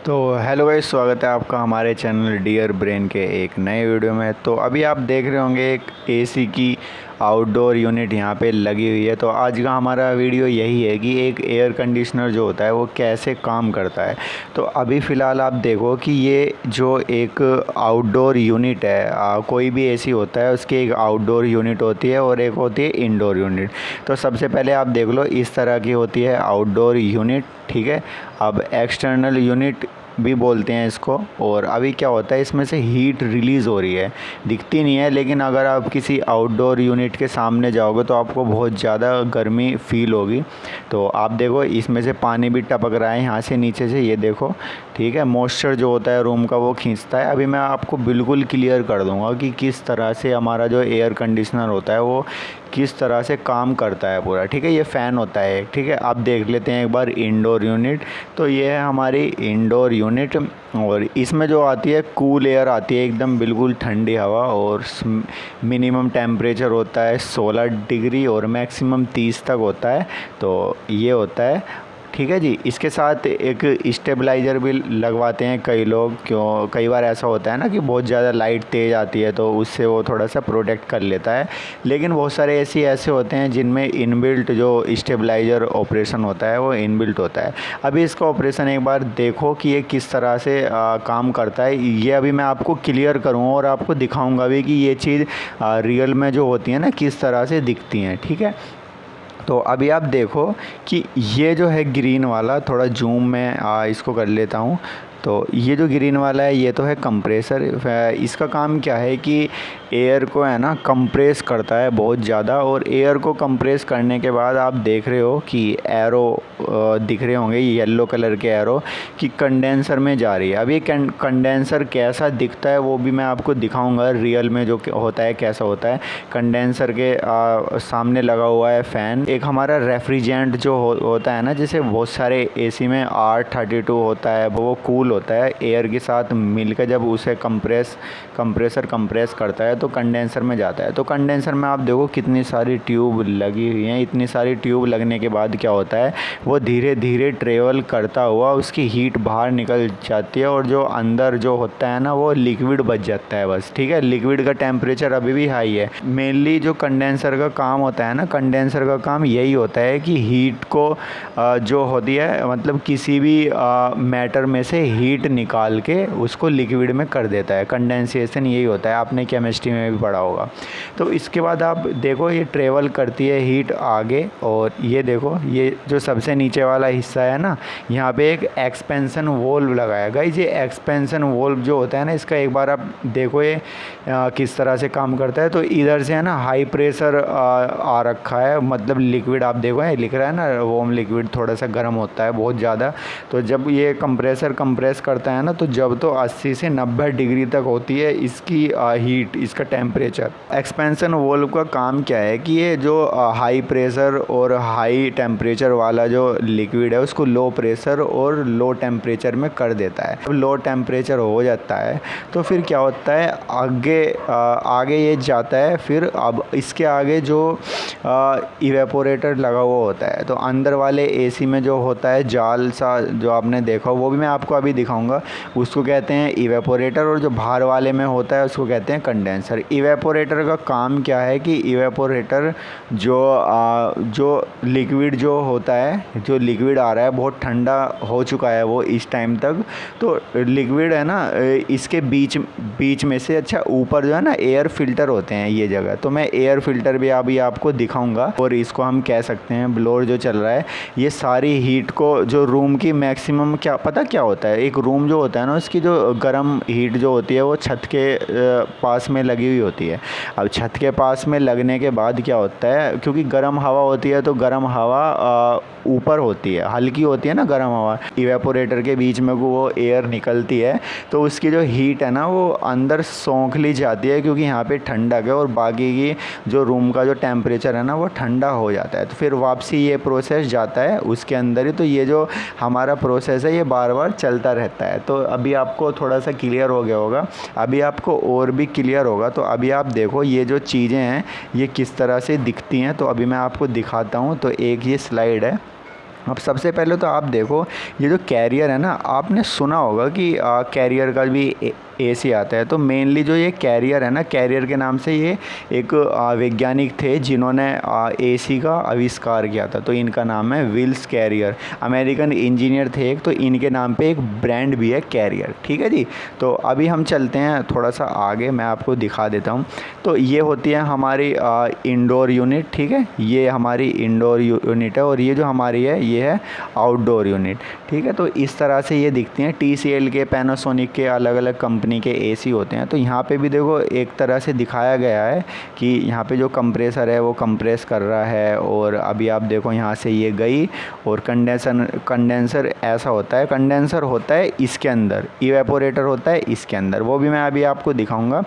तो hello guys, स्वागत है आपका हमारे चैनल डियर ब्रेन के एक नए वीडियो में। तो अभी आप देख रहे होंगे एक एसी की आउटडोर यूनिट यहाँ पे लगी हुई है। तो आज का हमारा वीडियो यही है कि एक एयर कंडीशनर जो होता है वो कैसे काम करता है। तो अभी फ़िलहाल आप देखो कि ये जो एक आउटडोर यूनिट है, कोई भी एसी होता है उसकी एक आउटडोर यूनिट होती है और एक होती है इंडोर यूनिट। तो सबसे पहले आप देख लो, इस तरह की होती है आउटडोर यूनिट, ठीक है। अब एक्सटर्नल यूनिट भी बोलते हैं इसको। और अभी क्या होता है, इसमें से हीट रिलीज़ हो रही है, दिखती नहीं है, लेकिन अगर आप किसी आउटडोर यूनिट के सामने जाओगे तो आपको बहुत ज़्यादा गर्मी फील होगी। तो आप देखो, इसमें से पानी भी टपक रहा है यहाँ से नीचे से, ये देखो, ठीक है। मॉइस्चर जो होता है रूम का वो खींचता है। अभी मैं आपको बिल्कुल क्लियर कर दूंगा कि किस तरह से हमारा जो एयर कंडीशनर होता है वो किस तरह से काम करता है पूरा, ठीक है। ये फ़ैन होता है, ठीक है। आप देख लेते हैं एक बार इंडोर यूनिट। तो ये है हमारी इंडोर यूनिट और इसमें जो आती है कूल एयर आती है, एकदम बिल्कुल ठंडी हवा। और मिनिमम टेम्परेचर होता है 16 डिग्री और मैक्सिमम 30 तक होता है। तो ये होता है, ठीक है जी। इसके साथ एक स्टेबलाइज़र भी लगवाते हैं कई लोग, क्यों कई बार ऐसा होता है ना कि बहुत ज़्यादा लाइट तेज़ आती है तो उससे वो थोड़ा सा प्रोटेक्ट कर लेता है। लेकिन बहुत सारे ऐसे होते हैं जिनमें इनबिल्ट जो स्टेबलाइज़र ऑपरेशन होता है वो इनबिल्ट होता है। अभी इसका ऑपरेशन एक बार देखो कि ये किस तरह से काम करता है। ये अभी मैं आपको क्लियर करूँगा और आपको दिखाऊँगा भी कि ये चीज़ रियल में जो होती है ना किस तरह से दिखती हैं, ठीक है। तो अभी आप देखो कि ये जो है ग्रीन वाला, थोड़ा जूम में इसको कर लेता हूँ। तो ये जो ग्रीन वाला है ये तो है कंप्रेसर। इसका काम क्या है कि एयर को है ना कंप्रेस करता है बहुत ज़्यादा। और एयर को कंप्रेस करने के बाद आप देख रहे हो कि एरो दिख रहे होंगे, येलो कलर के एरो, कि कंडेंसर में जा रही है। अब ये कंडेंसर कैसा दिखता है वो भी मैं आपको दिखाऊंगा रियल में जो होता है कैसा होता है। कंडेंसर के सामने लगा हुआ है फ़ैन। एक हमारा रेफ्रिजरेंट जो होता है ना, जैसे बहुत सारे एसी में R32 होता है, वो कूल होता है एयर के साथ मिलकर, जब उसे कंप्रेसर कंप्रेस करता है तो कंडेंसर में जाता है। तो कंडेंसर में आप देखो कितनी सारी ट्यूब लगी हुई हैं। इतनी सारी ट्यूब लगने के बाद क्या होता है, वो धीरे धीरे ट्रेवल करता हुआ उसकी हीट बाहर निकल जाती है और जो अंदर जो होता है ना वो लिक्विड बच जाता है बस, ठीक है। लिक्विड का टेम्परेचर अभी भी हाई है। मेनली जो कंडेंसर का काम होता है ना, कंडेंसर का काम यही होता है कि हीट को जो होती है, मतलब किसी भी मैटर में से हीट निकाल के उसको लिक्विड में कर देता है। कंडेंसेशन यही होता है, आपने केमिस्ट्री में भी पढ़ा होगा। तो इसके बाद आप देखो ये ट्रेवल करती है हीट आगे। और ये देखो, ये जो सबसे नीचे वाला हिस्सा है ना, यहाँ पे एक एक्सपेंशन वोल्व लगाया गया। ये एक्सपेंशन वोल्व जो होता है ना, इसका एक बार आप देखो ये किस तरह से काम करता है। तो इधर से है ना हाई प्रेशर आ रखा है, मतलब लिक्विड आप देखो ये लिख रहा है ना वार्म लिक्विड, थोड़ा सा गर्म होता है बहुत ज़्यादा। तो जब ये कंप्रेसर कंप्रेस करता है ना, तो जब तो 80 से 90 डिग्री तक होती है इसकी हीट, इसका टेम्परेचर। एक्सपेंशन वोल्व का काम क्या है कि ये जो हाई प्रेशर और हाई टेम्परेचर वाला जो लिक्विड है उसको लो प्रेशर और लो टेम्परेचर में कर देता है। अब लो टेम्परेचर हो जाता है तो फिर क्या होता है, आगे ये जाता है। फिर अब इसके आगे जो इवेपोरेटर लगा हुआ होता है, तो अंदर वाले एसी में जो होता है जाल सा जो आपने देखा, वो भी मैं आपको अभी दिखाऊंगा, उसको कहते हैं इवेपोरेटर। और जो बाहर वाले में होता है उसको कहते हैं कंडेंसर। इवेपोरेटर का काम क्या है कि इवेपोरेटर जो लिक्विड जो होता है, जो लिक्विड आ रहा है बहुत ठंडा हो चुका है वो इस टाइम तक, तो लिक्विड है ना इसके बीच में से, अच्छा ऊपर जो है ना एयर फिल्टर होते हैं ये जगह, तो मैं एयर फिल्टर भी अभी आपको दिखाऊंगा। और इसको हम कह सकते हैं ब्लोअर जो चल रहा है, ये सारी हीट को, जो रूम की मैक्सिमम, क्या पता क्या होता है, एक रूम जो होता है ना उसकी जो गर्म हीट जो होती है वो छत के पास में लगी हुई होती है। अब छत के पास में लगने के बाद क्या होता है, क्योंकि गर्म हवा होती है तो गर्म हवा ऊपर होती है, हल्की होती है ना गर्म हवा, इवेपोरेटर के बीच में वो एयर निकलती है, तो उसकी जो हीट है ना वो अंदर सोख ली जाती है, क्योंकि यहाँ पे ठंडक है और बाकी की जो रूम का जो टेम्परेचर है ना वो ठंडा हो जाता है। तो फिर वापसी ये प्रोसेस जाता है उसके अंदर ही। तो ये जो हमारा प्रोसेस है ये बार बार चलता रहता है। तो अभी आपको थोड़ा सा क्लियर हो गया होगा, अभी आपको और भी क्लियर होगा। तो अभी आप देखो ये जो चीज़ें हैं ये किस तरह से दिखती हैं। तो अभी मैं आपको दिखाता हूँ। तो एक ये स्लाइड है, अब सबसे पहले तो आप देखो, ये जो कैरियर है ना, आपने सुना होगा कि कैरियर का भी एसी आता है। तो मेनली जो ये कैरियर है ना, कैरियर के नाम से ये एक वैज्ञानिक थे जिन्होंने एसी का आविष्कार किया था। तो इनका नाम है विल्स कैरियर, अमेरिकन इंजीनियर थे एक। तो इनके नाम पे एक ब्रांड भी है कैरियर, ठीक है जी। तो अभी हम चलते हैं थोड़ा सा आगे, मैं आपको दिखा देता हूँ। तो ये होती है हमारी इंडोर यूनिट, ठीक है, ये हमारी इंडोर यूनिट है। और ये जो हमारी है ये है आउटडोर यूनिट, ठीक है। तो इस तरह से ये दिखती हैं। TCL के, पैनासोनिक के, अलग अलग कंपनी के एसी होते हैं। तो यहाँ पे भी देखो एक तरह से दिखाया गया है कि यहाँ पे जो कंप्रेसर है वो कंप्रेस कर रहा है। और अभी आप देखो यहाँ से ये गई, और कंडेंसर ऐसा होता है, कंडेंसर होता है इसके अंदर, इवेपोरेटर होता है इसके अंदर, वो भी मैं अभी आपको दिखाऊंगा।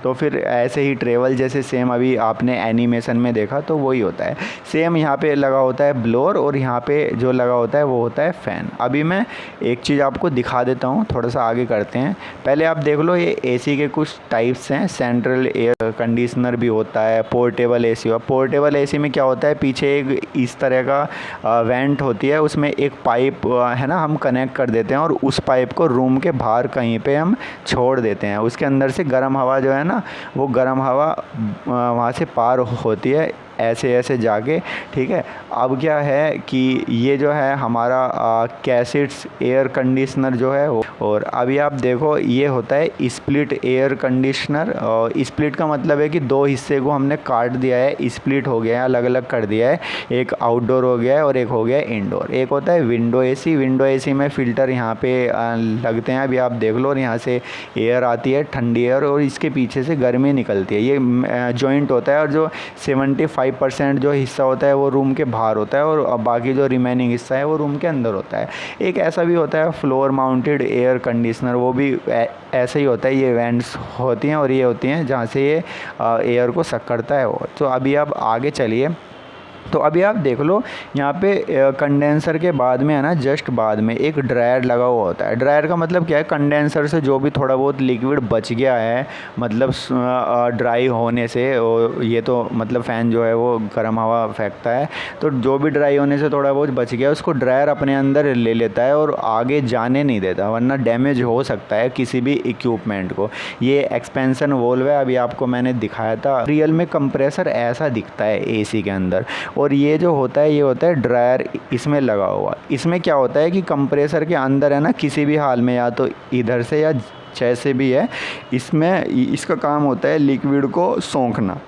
तो फिर ऐसे ही ट्रेवल जैसे सेम अभी आपने एनिमेशन में देखा तो वही होता है। सेम यहाँ पे लगा होता है ब्लोअर, और यहाँ पे जो लगा होता है वो होता है फ़ैन। अभी मैं एक चीज़ आपको दिखा देता हूँ, थोड़ा सा आगे करते हैं। पहले आप देख लो, ये एसी के कुछ टाइप्स हैं। सेंट्रल एयर कंडीशनर भी होता है, पोर्टेबल एसी। और पोर्टेबल एसी में क्या होता है, पीछे एक इस तरह का वेंट होती है, उसमें एक पाइप है ना, हम कनेक्ट कर देते हैं और उस पाइप को रूम के बाहर कहीं पे हम छोड़ देते हैं। उसके अंदर से गर्म हवा जो है ना, वो गर्म हवा वहाँ से पार होती है ऐसे ऐसे जाके, ठीक है। अब क्या है कि ये जो है हमारा कैसेट्स एयर कंडीशनर जो है वो, और अभी आप देखो ये होता है स्प्लिट एयर कंडीशनर। और स्प्लिट का मतलब है कि दो हिस्से को हमने काट दिया है, स्प्लिट हो गया है, अलग अलग कर दिया है। एक आउटडोर हो गया है और एक हो गया है इंडोर। एक होता है विंडो एसी। विंडो एसी में फ़िल्टर यहाँ पे लगते हैं, अभी आप देख लो, और यहाँ से एयर आती है, ठंडी एयर, और इसके पीछे से गर्मी निकलती है। ये जॉइंट होता है, और जो 75% जो हिस्सा होता है वो रूम के बाहर होता है, और बाकी जो रिमेनिंग हिस्सा है वो रूम के अंदर होता है। एक ऐसा भी होता है फ्लोर माउंटेड एयर कंडीशनर, वो भी ऐसे ही होता है। ये वेंट्स होती हैं और ये होती हैं जहाँ से ये एयर को सक करता है वो। तो अभी आप आगे चलिए। तो अभी आप देख लो, यहाँ पे कंडेंसर के बाद में है ना, जस्ट बाद में एक ड्रायर लगा हुआ होता है। ड्रायर का मतलब क्या है, कंडेंसर से जो भी थोड़ा बहुत लिक्विड बच गया है, मतलब ड्राई होने से, और ये तो मतलब फ़ैन जो है वो गर्म हवा फेंकता है, तो जो भी ड्राई होने से थोड़ा बहुत बच गया उसको ड्रायर अपने अंदर ले लेता है और आगे जाने नहीं देता, वरना डैमेज हो सकता है किसी भी इक्विपमेंट को। ये एक्सपेंशन वोल्व है, अभी आपको मैंने दिखाया था। रियल में कंप्रेसर ऐसा दिखता है एसी के अंदर। और ये जो होता है, ये होता है ड्रायर इसमें लगा हुआ। इसमें क्या होता है कि कंप्रेसर के अंदर है ना, किसी भी हाल में, या तो इधर से या जैसे भी है, इसमें इसका काम होता है लिक्विड को सोखना,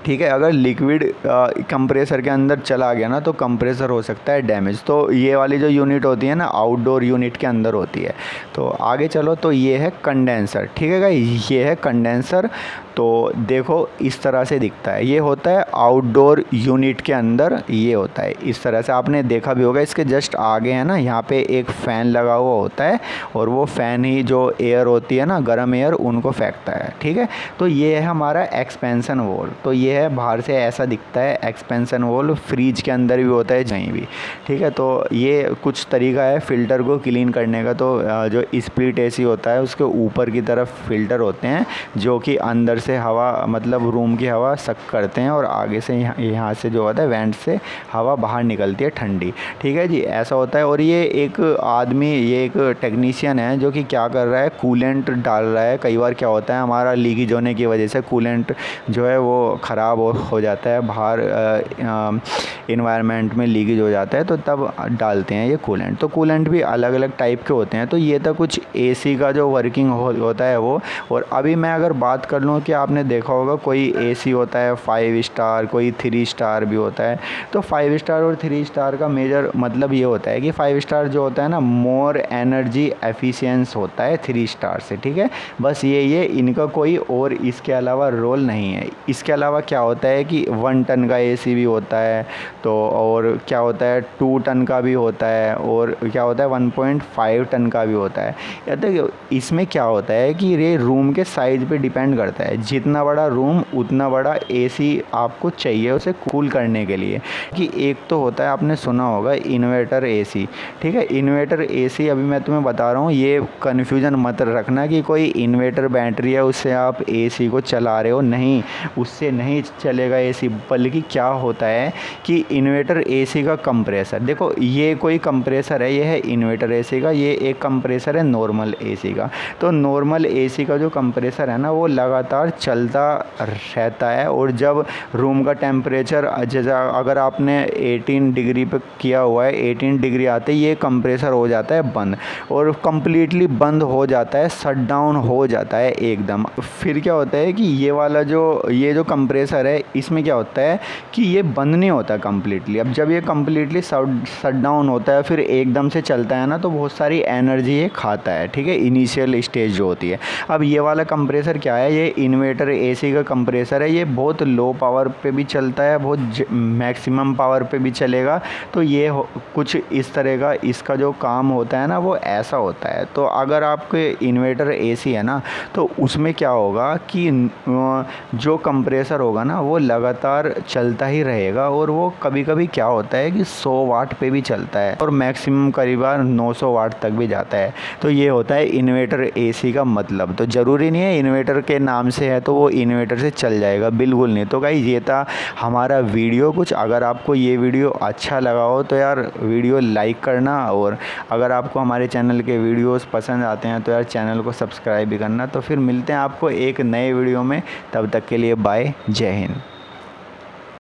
ठीक है। अगर लिक्विड कंप्रेसर के अंदर चला गया ना, तो कंप्रेसर हो सकता है डैमेज। तो ये वाली जो यूनिट होती है ना, आउटडोर यूनिट के अंदर होती है। तो आगे चलो, तो ये है कंडेंसर, ठीक है गाइस, ये है कंडेंसर। तो देखो इस तरह से दिखता है, ये होता है आउटडोर यूनिट के अंदर, ये होता है इस तरह से। आपने देखा भी होगा, इसके जस्ट आगे है ना, यहाँ पे एक फ़ैन लगा हुआ होता है, और वो फ़ैन ही जो एयर होती है ना, गर्म एयर, उनको फेंकता है, ठीक है। तो ये है हमारा एक्सपेंशन वॉल्व। तो ये है बाहर से ऐसा दिखता है एक्सपेंशन वॉल्व। फ्रिज के अंदर भी होता है, कहीं भी, ठीक है। तो ये कुछ तरीका है फ़िल्टर को क्लीन करने का। तो जो स्प्लिट एसी होता है, उसके ऊपर की तरफ फ़िल्टर होते हैं जो कि अंदर से हवा, मतलब रूम की हवा सक करते हैं, और आगे से यहाँ से जो होता है वेंट से हवा बाहर निकलती है ठंडी, ठीक है जी, ऐसा होता है। और ये एक आदमी, ये एक टेक्नीशियन है जो कि क्या कर रहा है, कूलेंट डाल रहा है। कई बार क्या होता है, हमारा लीकेज होने की वजह से कूलेंट जो है वो ख़राब हो जाता है, बाहर इन्वायरमेंट में लीकेज हो जाता है, तो तब डालते हैं ये कूलेंट। तो कूलेंट भी अलग अलग टाइप के होते हैं। तो ये तो कुछ एसी का जो वर्किंग होता है वो। और अभी मैं अगर बात कर लूँ कि आपने देखा होगा कोई एसी होता है 5 स्टार, कोई 3 स्टार भी होता है। तो 5 स्टार और 3 स्टार का मेजर मतलब ये होता है कि 5 स्टार जो होता है ना, मोर एनर्जी एफिशिएंस होता है 3 स्टार से, ठीक है। बस ये इनका कोई और इसके अलावा रोल नहीं है। इसके अलावा क्या होता है कि 1 टन का एसी भी होता है, तो और क्या होता है 2 टन का भी होता है, और क्या होता है 1.5 टन का भी होता है। या तो इसमें क्या होता है कि ये रूम के साइज़ पे डिपेंड करता है। जितना बड़ा रूम उतना बड़ा एसी आपको चाहिए उसे कूल करने के लिए। कि एक तो होता है, आपने सुना होगा, इन्वर्टर एसी, ठीक है। इन्वर्टर एसी अभी मैं तुम्हें बता रहा हूँ, ये कन्फ्यूज़न मत रखना कि कोई इन्वर्टर बैटरी है उससे आप एसी को चला रहे हो, नहीं, उससे नहीं नहीं चलेगा एसी, बल्कि क्या होता है कि इन्वर्टर एसी का कंप्रेसर, देखो ये कोई कंप्रेसर है, ये है इन्वर्टर एसी का, ये एक कंप्रेसर है नॉर्मल एसी का। तो नॉर्मल एसी का जो कंप्रेसर है ना वो लगातार चलता रहता है, और जब रूम का टेम्परेचर जैसा अगर आपने 18 डिग्री पे किया हुआ है, 18 डिग्री आते ही ये कंप्रेसर हो जाता है बंद, और कम्प्लीटली बंद हो जाता है, शट डाउन हो जाता है एकदम। फिर क्या होता है कि ये जो कंप्रेसर है इसमें क्या होता है कि ये बंद नहीं होता कम्प्लीटली। अब जब ये कम्प्लीटली शट डाउन होता है फिर एकदम से चलता है ना, तो बहुत सारी एनर्जी ये खाता है, ठीक है, इनिशियल स्टेज जो होती है। अब ये वाला कंप्रेसर क्या है, ये इन्वर्टर एसी का कंप्रेसर है, ये बहुत लो पावर पे भी चलता है, बहुत मैक्सिमम पावर पे भी चलेगा। तो ये कुछ इस तरह का इसका जो काम होता है ना वो ऐसा होता है। तो अगर आपके इन्वर्टर एसी है ना तो उसमें क्या होगा कि जो कंप्रेसर होगा ना वो लगातार चलता ही रहेगा, और वो कभी कभी क्या होता है कि 100 वाट पे भी चलता है, और मैक्सिमम करीबन 900 वाट तक भी जाता है। तो ये होता है इन्वर्टर एसी का मतलब। तो ज़रूरी नहीं है इन्वर्टर के नाम से है तो वो इन्वर्टर से चल जाएगा, बिल्कुल नहीं। तो गाइस ये था हमारा वीडियो कुछ। अगर आपको ये वीडियो अच्छा लगा हो तो यार वीडियो लाइक करना, और अगर आपको हमारे चैनल के वीडियोस पसंद आते हैं तो यार चैनल को सब्सक्राइब भी करना। तो फिर मिलते हैं आपको एक नए वीडियो में, तब तक के लिए बाय, जय हिंद।